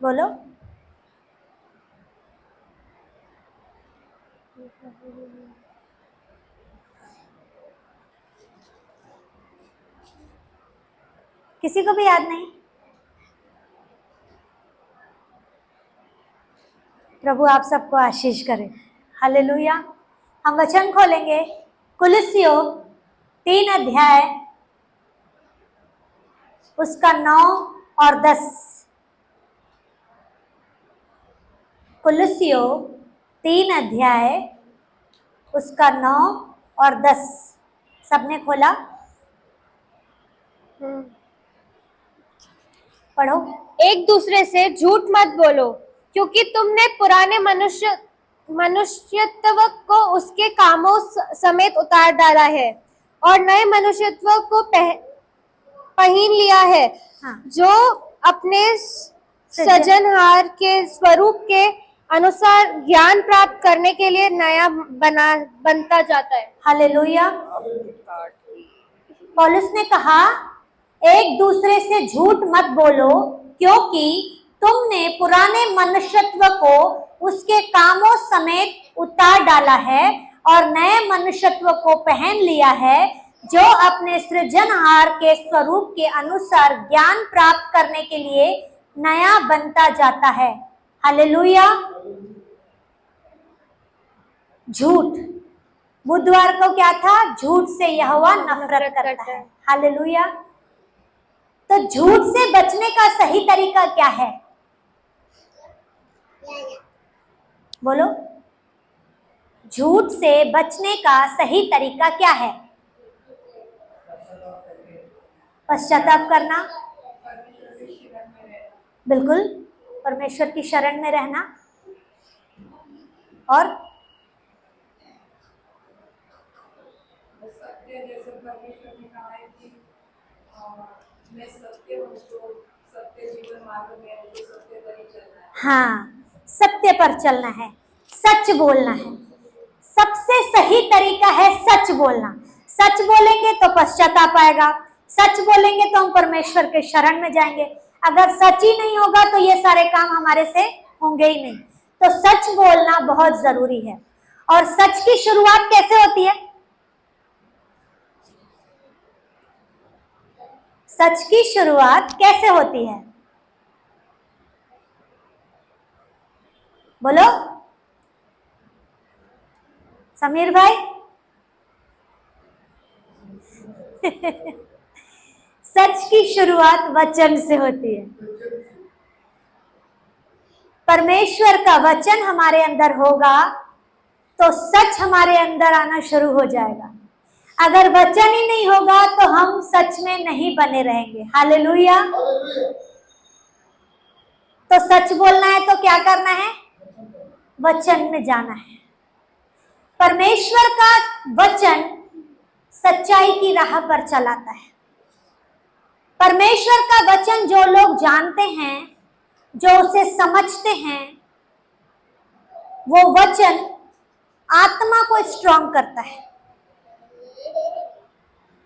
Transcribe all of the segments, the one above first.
बोलो। किसी को भी याद नहीं? प्रभु आप सबको आशीष करे। हालेलुया। हम वचन खोलेंगे कुलुस्सियों 3 अध्याय उसका 9 और 10। कुलुस्सियों 3 अध्याय उसका 9 और 10। सबने खोला? पढ़ो। एक दूसरे से झूठ मत बोलो, क्योंकि तुमने पुराने मनुष्यत्व को उसके कामों समेत उतार डाला है और नए मनुष्यत्व को पहन लिया है, हाँ। जो अपने सृजनहार के स्वरूप के अनुसार ज्ञान प्राप्त करने के लिए नया बनता जाता है। हालेलुया। पौलुस ने कहा एक दूसरे से झूठ मत बोलो, क्योंकि तुमने पुराने मनुष्यत्व को उसके कामों समेत उतार डाला है और नए मनुष्यत्व को पहन लिया है, जो अपने सृजनहार के स्वरूप के अनुसार ज्ञान प्राप्त करने के लिए नया बनता जाता है। हालेलुया। झूठ, बुधवार को क्या था? झूठ से यहोवा नफरत करता है। हालेलुया। तो झूठ से बचने का सही तरीका क्या है? बोलो। झूठ से बचने का सही तरीका क्या है? पश्चाताप करना, बिल्कुल, परमेश्वर की शरण में रहना, और जैसे परमेश्वर ने कहा है कि मैं सत्य हूँ, तो सत्य जीवन मार्ग में है, तो सत्य पर ही चलना है। हाँ, सत्य पर चलना है, सच बोलना है। सबसे सही तरीका है सच बोलना। सच बोलेंगे तो पश्चाताप आएगा, सच बोलेंगे तो हम परमेश्वर के शरण में जाएंगे। अगर सच ही नहीं होगा तो ये सारे काम हमारे से होंगे ही नहीं। तो सच बोलना बहुत जरूरी है। और सच की शुरुआत कैसे होती है? सच की शुरुआत कैसे होती है? बोलो समीर भाई। सच की शुरुआत वचन से होती है। परमेश्वर का वचन हमारे अंदर होगा तो सच हमारे अंदर आना शुरू हो जाएगा। अगर वचन ही नहीं होगा तो हम सच में नहीं बने रहेंगे। हालेलुया। तो सच बोलना है तो क्या करना है? वचन में जाना है। परमेश्वर का वचन सच्चाई की राह पर चलाता है। परमेश्वर का वचन जो लोग जानते हैं, जो उसे समझते हैं, वो वचन आत्मा को स्ट्रांग करता है।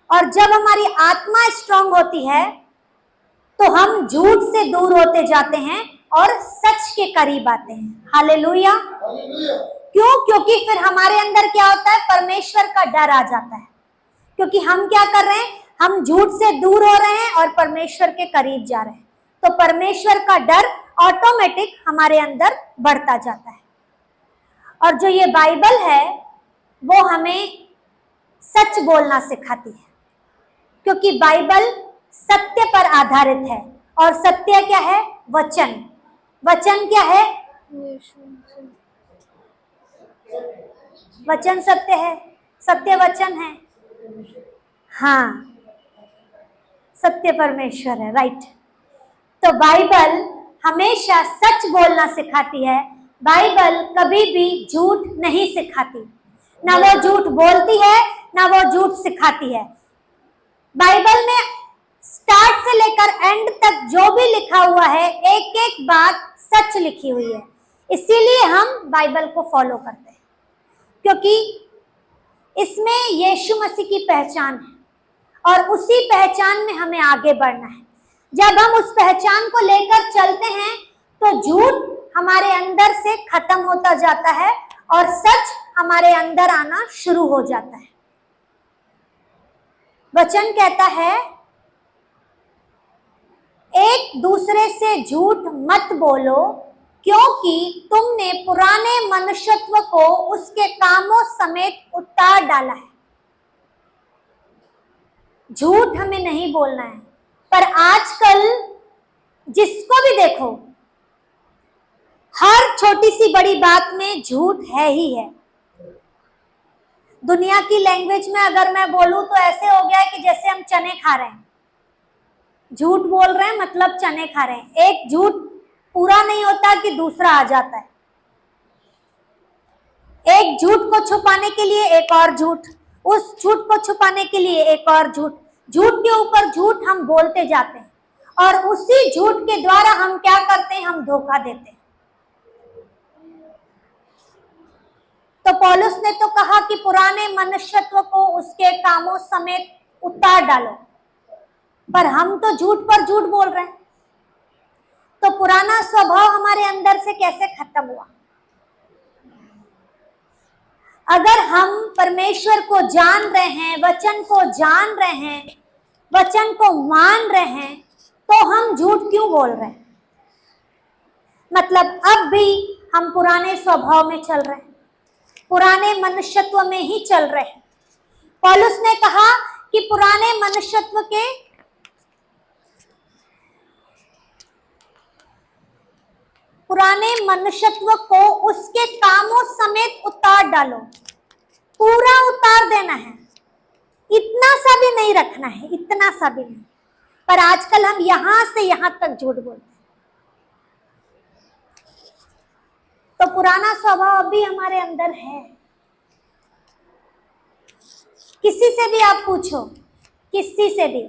और जब हमारी आत्मा स्ट्रांग होती है तो हम झूठ से दूर होते जाते हैं और सच के करीब आते हैं। हालेलुया। क्यों? क्योंकि फिर हमारे अंदर क्या होता है? परमेश्वर का डर आ जाता है। क्योंकि हम क्या कर रहे हैं? हम झूठ से दूर हो रहे हैं और परमेश्वर के करीब जा रहे हैं। तो परमेश्वर का डर ऑटोमेटिक हमारे अंदर बढ़ता जाता है। और जो ये बाइबल है वो हमें सच बोलना सिखाती है, क्योंकि बाइबल सत्य पर आधारित है। और सत्य क्या है? वचन। वचन क्या है? वचन सत्य है, सत्य वचन है। हाँ, सत्य परमेश्वर है। राइट। तो बाइबल हमेशा सच बोलना सिखाती है। बाइबल कभी भी झूठ नहीं सिखाती। ना वो झूठ बोलती है, ना वो झूठ सिखाती है। बाइबल में स्टार्ट से लेकर एंड तक जो भी लिखा हुआ है, एक एक बात सच लिखी हुई है। इसीलिए हम बाइबल को फॉलो करते हैं, क्योंकि इसमें यीशु मसीह की पहचान है और उसी पहचान में हमें आगे बढ़ना है। जब हम उस पहचान को लेकर चलते हैं तो झूठ हमारे अंदर से खत्म होता जाता है और सच हमारे अंदर आना शुरू हो जाता है। वचन कहता है, एक दूसरे से झूठ मत बोलो, क्योंकि तुमने पुराने मनुष्यत्व को उसके कामों समेत उतार डाला है। झूठ हमें नहीं बोलना है, पर आजकल जिसको भी देखो हर छोटी सी बड़ी बात में झूठ है ही है। दुनिया की लैंग्वेज में अगर मैं बोलूं तो ऐसे हो गया है कि जैसे हम चने खा रहे हैं, झूठ बोल रहे हैं मतलब चने खा रहे हैं। एक झूठ पूरा नहीं होता कि दूसरा आ जाता है। एक झूठ को छुपाने के लिए एक और झूठ, उस झूठ को छुपाने के लिए एक और झूठ, झूठ के ऊपर झूठ हम बोलते जाते हैं और उसी झूठ के द्वारा हम क्या करते हैं, हम धोखा देते हैं। तो पौलुस ने तो कहा कि पुराने मनुष्यत्व को उसके कामों समेत उतार डालो, पर हम तो झूठ पर झूठ बोल रहे हैं। तो पुराना स्वभाव हमारे अंदर से कैसे खत्म हुआ? अगर हम परमेश्वर को जान रहे हैं, वचन को जान रहे हैं, वचन को मान रहे हैं, तो हम झूठ क्यों बोल रहे हैं? मतलब अब भी हम पुराने स्वभाव में चल रहे हैं, पुराने मनुष्यत्व में ही चल रहे हैं। पौलुस ने कहा कि पुराने मनुष्यत्व को उसके कामों समेत उतार डालो। पूरा उतार देना है, इतना सा भी नहीं रखना है, इतना सा भी नहीं। पर आजकल हम यहां से यहां तक झूठ बोलते हैं। तो पुराना स्वभाव अभी हमारे अंदर है। किसी से भी आप पूछो, किसी से भी,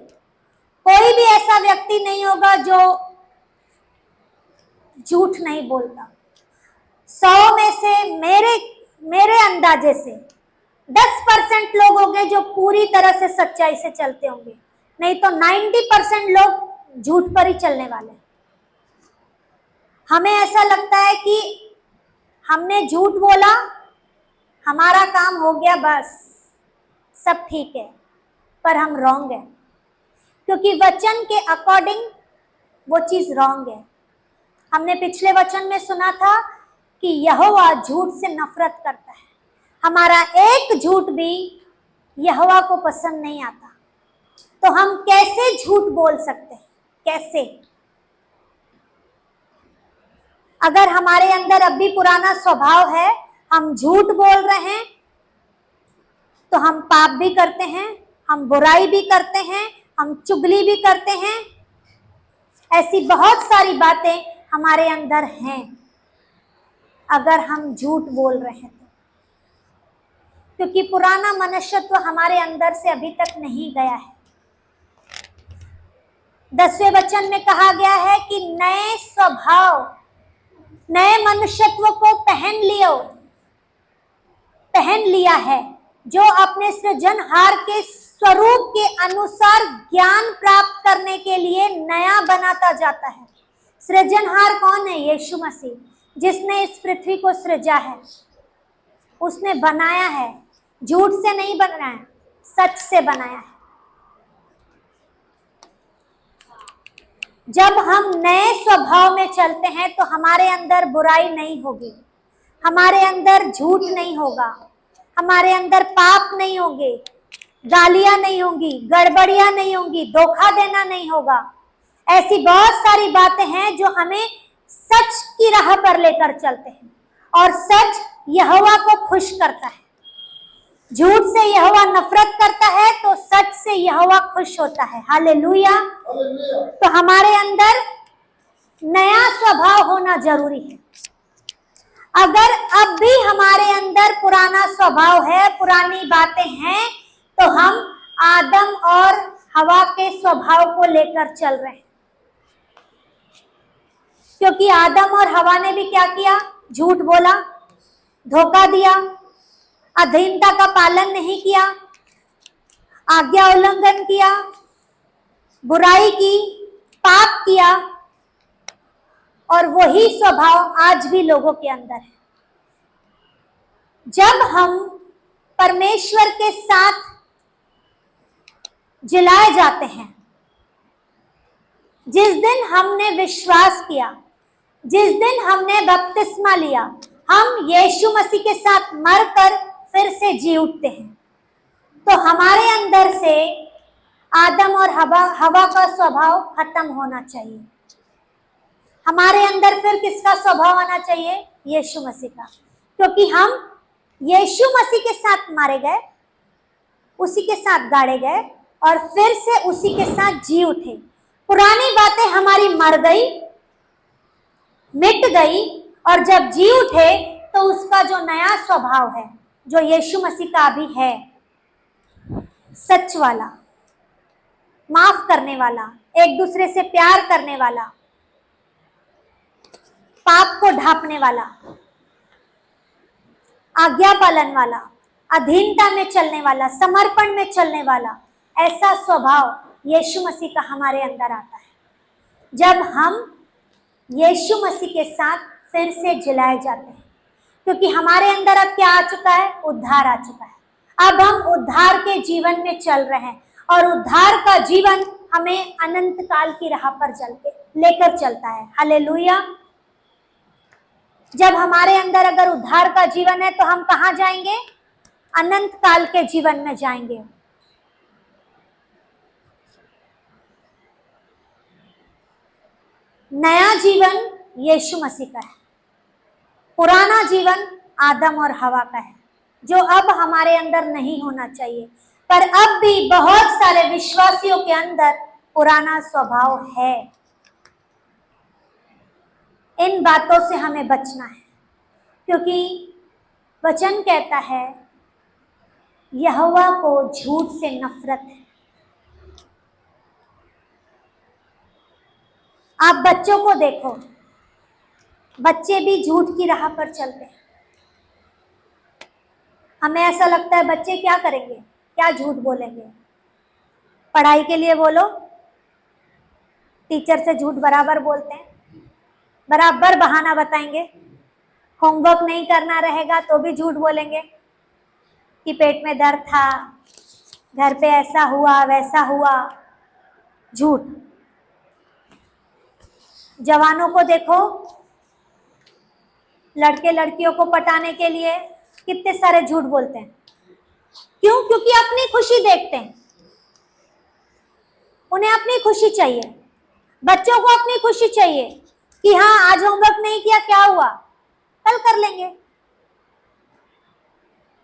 कोई भी ऐसा व्यक्ति नहीं होगा जो झूठ नहीं बोलता। 100 में से मेरे अंदाजे से 10% लोग होंगे जो पूरी तरह से सच्चाई से चलते होंगे, नहीं तो 90% लोग झूठ पर ही चलने वाले हैं। हमें ऐसा लगता है कि हमने झूठ बोला, हमारा काम हो गया, बस सब ठीक है, पर हम रॉन्ग है, क्योंकि वचन के अकॉर्डिंग वो चीज रॉन्ग है। हमने पिछले वचन में सुना था कि यहोवा झूठ से नफरत करता है। हमारा एक झूठ भी यहोवा को पसंद नहीं आता। तो हम कैसे झूठ बोल सकते हैं? कैसे? अगर हमारे अंदर अब भी पुराना स्वभाव है, हम झूठ बोल रहे हैं, तो हम पाप भी करते हैं, हम बुराई भी करते हैं, हम चुगली भी करते हैं। ऐसी बहुत सारी बातें हमारे अंदर हैं अगर हम झूठ बोल रहे हैं तो, क्योंकि पुराना मनुष्यत्व हमारे अंदर से अभी तक नहीं गया है। 10वें वचन में कहा गया है कि नए स्वभाव, नए मनुष्यत्व को पहन लिया है, जो अपने सृजनहार के स्वरूप के अनुसार ज्ञान प्राप्त करने के लिए नया बनाता जाता है। सृजनहार कौन है? यीशु मसीह, जिसने इस पृथ्वी को सृजा है, उसने बनाया है। झूठ से नहीं बनाया है, सच से बनाया है। जब हम नए स्वभाव में चलते हैं तो हमारे अंदर बुराई नहीं होगी, हमारे अंदर झूठ नहीं होगा, हमारे अंदर पाप नहीं होंगे, गालियां नहीं होंगी, गड़बड़ियां नहीं होंगी, धोखा देना नहीं होगा। ऐसी बहुत सारी बातें हैं जो हमें सच की राह पर लेकर चलते हैं, और सच यहोवा को खुश करता है। झूठ से यहोवा नफरत करता है, तो सच से यहोवा खुश होता है। हालेलुया। तो हमारे अंदर नया स्वभाव होना जरूरी है। अगर अब भी हमारे अंदर पुराना स्वभाव है, पुरानी बातें हैं, तो हम आदम और हवा के स्वभाव को लेकर चल रहे हैं। क्योंकि आदम और हवा ने भी क्या किया? झूठ बोला, धोखा दिया, अधीनता का पालन नहीं किया, आज्ञा उल्लंघन किया, बुराई की, पाप किया। और वही स्वभाव आज भी लोगों के अंदर है। जब हम परमेश्वर के साथ जिलाए जाते हैं, जिस दिन हमने विश्वास किया, जिस दिन हमने बपतिस्मा लिया, हम यीशु मसीह के साथ मरकर फिर से जी उठते हैं, तो हमारे अंदर से आदम और हवा का स्वभाव खत्म होना चाहिए। हमारे अंदर फिर किसका स्वभाव आना चाहिए? यीशु मसीह का, क्योंकि हम यीशु मसीह के साथ मारे गए, उसी के साथ गाड़े गए और फिर से उसी के साथ जी उठे। पुरानी बातें हमारी मर गई, मिट गई, और जब जी उठे तो उसका जो नया स्वभाव है, जो यीशु मसीह का भी है, सच वाला, माफ करने वाला, एक दूसरे से प्यार करने वाला, पाप को ढांपने वाला, आज्ञा पालन वाला, अधीनता में चलने वाला, समर्पण में चलने वाला, ऐसा स्वभाव यीशु मसीह का हमारे अंदर आता है जब हम यीशु मसीह के साथ फिर से जिलाए जाते हैं। क्योंकि हमारे अंदर अब क्या आ चुका है? उद्धार आ चुका है। अब हम उद्धार के जीवन में चल रहे हैं और उद्धार का जीवन हमें अनंत काल की राह पर लेकर चलता है। हालेलुया। जब हमारे अंदर अगर उद्धार का जीवन है तो हम कहाँ जाएंगे? अनंत काल के जीवन में जाएंगे। नया जीवन यीशु मसीह का है, पुराना जीवन आदम और हवा का है, जो अब हमारे अंदर नहीं होना चाहिए। पर अब भी बहुत सारे विश्वासियों के अंदर पुराना स्वभाव है। इन बातों से हमें बचना है, क्योंकि वचन कहता है यहोवा को झूठ से नफरत है। आप बच्चों को देखो, बच्चे भी झूठ की राह पर चलते हैं। हमें ऐसा लगता है बच्चे क्या करेंगे, क्या झूठ बोलेंगे। पढ़ाई के लिए बोलो, टीचर से झूठ बराबर बोलते हैं, बराबर बहाना बताएंगे। होमवर्क नहीं करना रहेगा तो भी झूठ बोलेंगे कि पेट में दर्द था, घर पे ऐसा हुआ वैसा हुआ। झूठ। जवानों को देखो, लड़के लड़कियों को पटाने के लिए कितने सारे झूठ बोलते हैं। क्यों? क्योंकि अपनी खुशी देखते हैं, उन्हें अपनी खुशी चाहिए। बच्चों को अपनी खुशी चाहिए कि हाँ आज होमवर्क नहीं किया, क्या हुआ, कल कर लेंगे।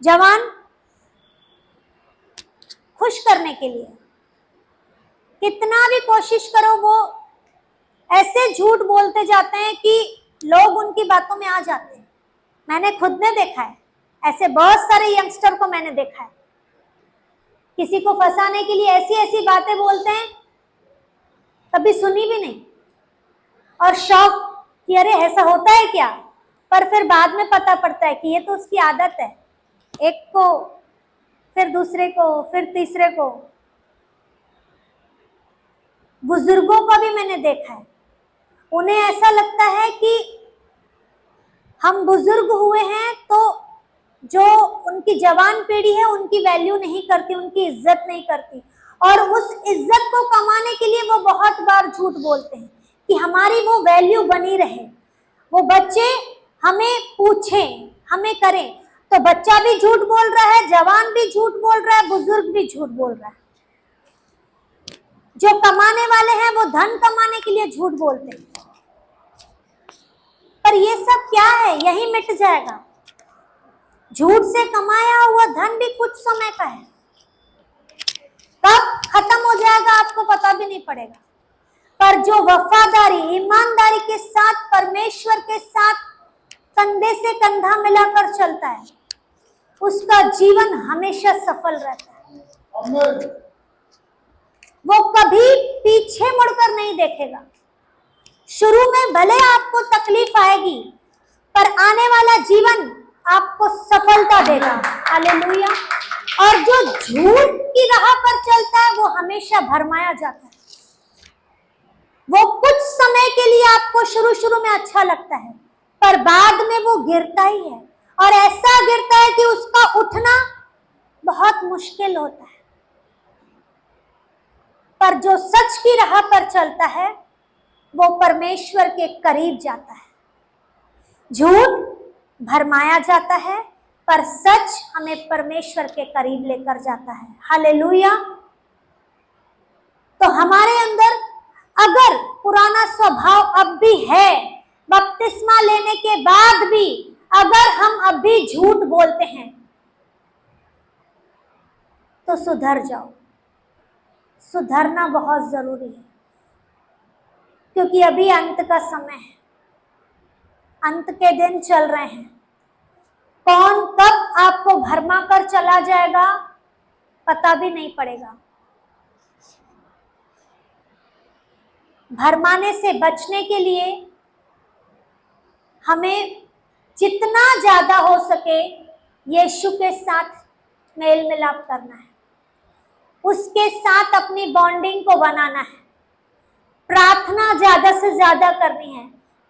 जवान खुश करने के लिए कितना भी कोशिश करो, वो ऐसे झूठ बोलते जाते हैं कि लोग उनकी बातों में आ जाते हैं। मैंने खुद ने देखा है, ऐसे बहुत सारे यंगस्टर को मैंने देखा है, किसी को फंसाने के लिए ऐसी ऐसी बातें बोलते हैं, कभी सुनी भी नहीं, और शौक कि अरे ऐसा होता है क्या। पर फिर बाद में पता पड़ता है कि ये तो उसकी आदत है, एक को फिर दूसरे को फिर तीसरे को। बुजुर्गों को भी मैंने देखा है, उन्हें ऐसा लगता है कि हम बुजुर्ग हुए हैं तो जो उनकी जवान पीढ़ी है उनकी वैल्यू नहीं करती, उनकी इज्जत नहीं करती, और उस इज्जत को कमाने के लिए वो बहुत बार झूठ बोलते हैं कि हमारी वो वैल्यू बनी रहे। वो बच्चे हमें पूछें, हमें करें, तो बच्चा भी झूठ बोल रहा है, जवान भी झूठ बोल रहा है, बुजुर्ग भी झूठ बोल रहा है। जो कमाने वाले हैं वो धन कमाने के लिए झूठ बोलते हैं, पर ये सब क्या है? यही मिट जाएगा। झूठ से कमाया हुआ धन भी कुछ समय का है, कब खत्म हो जाएगा आपको पता भी नहीं पड़ेगा। पर जो वफादारी, ईमानदारी के साथ परमेश्वर के साथ कंधे से कंधा मिलाकर चलता है, उसका जीवन हमेशा सफल रहता है। वो कभी पीछे मुड़कर नहीं देखेगा। शुरू में भले आपको तकलीफ आएगी, पर आने वाला जीवन आपको सफलता देगा। हालेलुया। और जो झूठ की राह पर चलता है वो हमेशा भरमाया जाता है। वो कुछ समय के लिए आपको शुरू शुरू में अच्छा लगता है, पर बाद में वो गिरता ही है, और ऐसा गिरता है कि उसका उठना बहुत मुश्किल होता है। पर जो सच की राह पर चलता है वो परमेश्वर के करीब जाता है। झूठ भरमाया जाता है, पर सच हमें परमेश्वर के करीब लेकर जाता है। हालेलुया। तो हमारे अंदर अगर पुराना स्वभाव अब भी है, बपतिस्मा लेने के बाद भी अगर हम अब भी झूठ बोलते हैं, तो सुधर जाओ। सुधरना बहुत जरूरी है, क्योंकि अभी अंत का समय है, अंत के दिन चल रहे हैं। कौन कब आपको भरमा कर चला जाएगा पता भी नहीं पड़ेगा। भरमाने से बचने के लिए हमें जितना ज्यादा हो सके यीशु के साथ मेल मिलाप करना है, उसके साथ अपनी बॉन्डिंग को बनाना है, प्रार्थना ज्यादा से ज्यादा करनी है,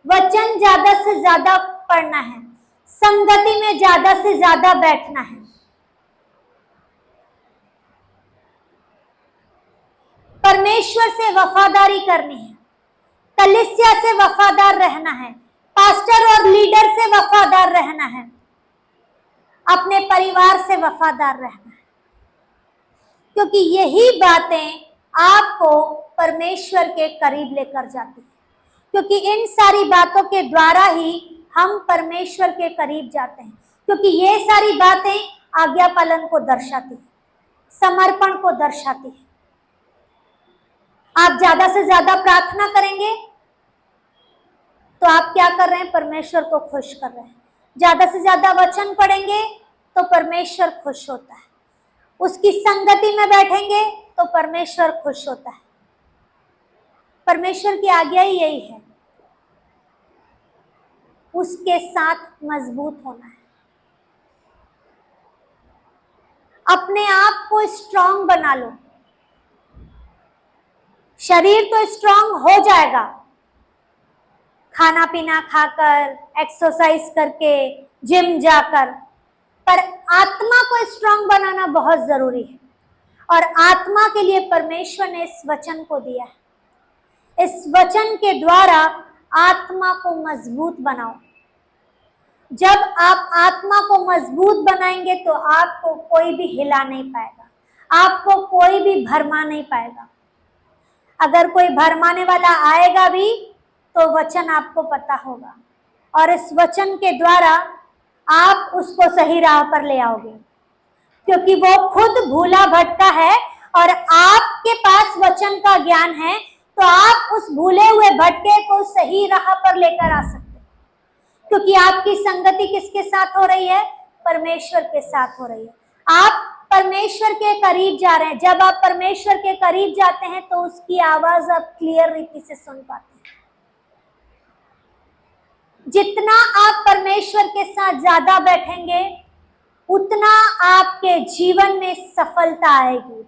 वचन ज्यादा से ज्यादा पढ़ना है, संगति में ज्यादा से ज्यादा बैठना है। परमेश्वर से वफादारी करनी है, कलीसिया से वफादार रहना है, पास्टर और लीडर से वफादार रहना है, अपने परिवार से वफादार रहना है, क्योंकि यही बातें आपको परमेश्वर के करीब लेकर जाती है। क्योंकि इन सारी बातों के द्वारा ही हम परमेश्वर के करीब जाते हैं, क्योंकि ये सारी बातें आज्ञा पालन को दर्शाती है, समर्पण को दर्शाती है। आप ज्यादा से ज्यादा प्रार्थना करेंगे तो आप क्या कर रहे हैं? परमेश्वर को खुश कर रहे हैं। ज्यादा से ज्यादा वचन पढ़ेंगे तो परमेश्वर खुश होता है। उसकी संगति में बैठेंगे तो परमेश्वर खुश होता है। परमेश्वर की आज्ञा ही यही है, उसके साथ मजबूत होना है। अपने आप को स्ट्रांग बना लो। शरीर तो स्ट्रांग हो जाएगा, खाना पीना खाकर, एक्सरसाइज करके, जिम जाकर, पर आत्मा को स्ट्रांग बनाना बहुत जरूरी है। और आत्मा के लिए परमेश्वर ने इस वचन को दिया है। इस वचन के द्वारा आत्मा को मजबूत बनाओ। जब आप आत्मा को मजबूत बनाएंगे तो आपको कोई भी हिला नहीं पाएगा, आपको कोई भी भरमा नहीं पाएगा। अगर कोई भरमाने वाला आएगा भी तो वचन आपको पता होगा, और इस वचन के द्वारा आप उसको सही राह पर ले आओगे, क्योंकि वो खुद भूला भटका है और आपके पास वचन का ज्ञान है, तो आप उस भूले हुए भटके को सही राह पर लेकर आ सकते हैं। क्योंकि आपकी संगति किसके साथ हो रही है? परमेश्वर के साथ हो रही है। आप परमेश्वर के करीब जा रहे हैं। जब आप परमेश्वर के करीब जाते हैं तो उसकी आवाज आप क्लियर रीति से सुन पाते हैं। जितना आप परमेश्वर के साथ ज्यादा बैठेंगे उतना आपके जीवन में सफलता आएगी,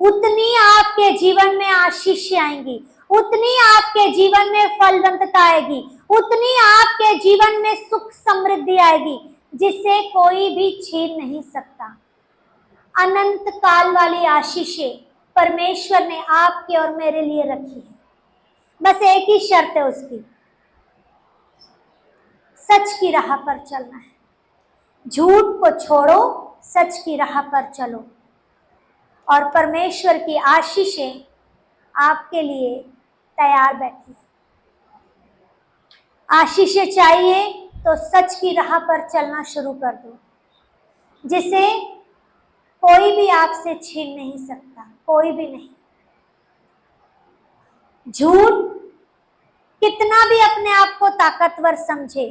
उतनी आपके जीवन में आशीष आएंगी, उतनी आपके जीवन में फलवंतता आएगी, उतनी आपके जीवन में सुख समृद्धि आएगी, जिसे कोई भी छीन नहीं सकता। अनंत काल वाली आशीषें परमेश्वर ने आपके और मेरे लिए रखी है। बस एक ही शर्त है उसकी, सच की राह पर चलना है। झूठ को छोड़ो, सच की राह पर चलो, और परमेश्वर की आशीषें आपके लिए तैयार बैठी है। आशीषें चाहिए तो सच की राह पर चलना शुरू कर दो, जिसे कोई भी आपसे छीन नहीं सकता, कोई भी नहीं। झूठ कितना भी अपने आप को ताकतवर समझे,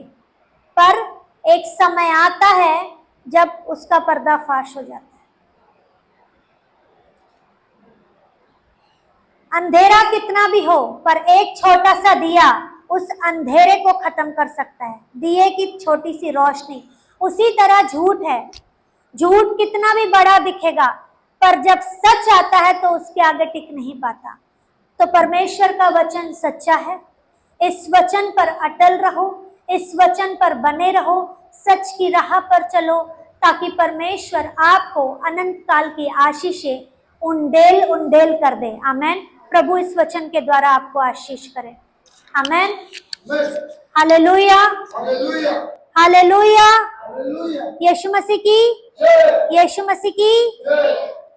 पर एक समय आता है जब उसका पर्दाफाश हो जाता है। अंधेरा कितना भी हो, पर एक छोटा सा दिया उस अंधेरे को खत्म कर सकता है, दिए की छोटी सी रोशनी। उसी तरह झूठ है। झूठ कितना भी बड़ा दिखेगा, पर जब सच आता है तो उसके आगे टिक नहीं पाता। तो परमेश्वर का वचन सच्चा है, इस वचन पर अटल रहो, इस वचन पर बने रहो, सच की राह पर चलो, ताकि परमेश्वर आपको अनंत काल की आशीषें उंडेल उंडेल कर दे। आमेन। प्रभु इस वचन के द्वारा आपको आशीष करे। Amen. Hallelujah, hallelujah, hallelujah. Hallelujah, Yeshu Masih की, जय, यीशु मसीह की। जय।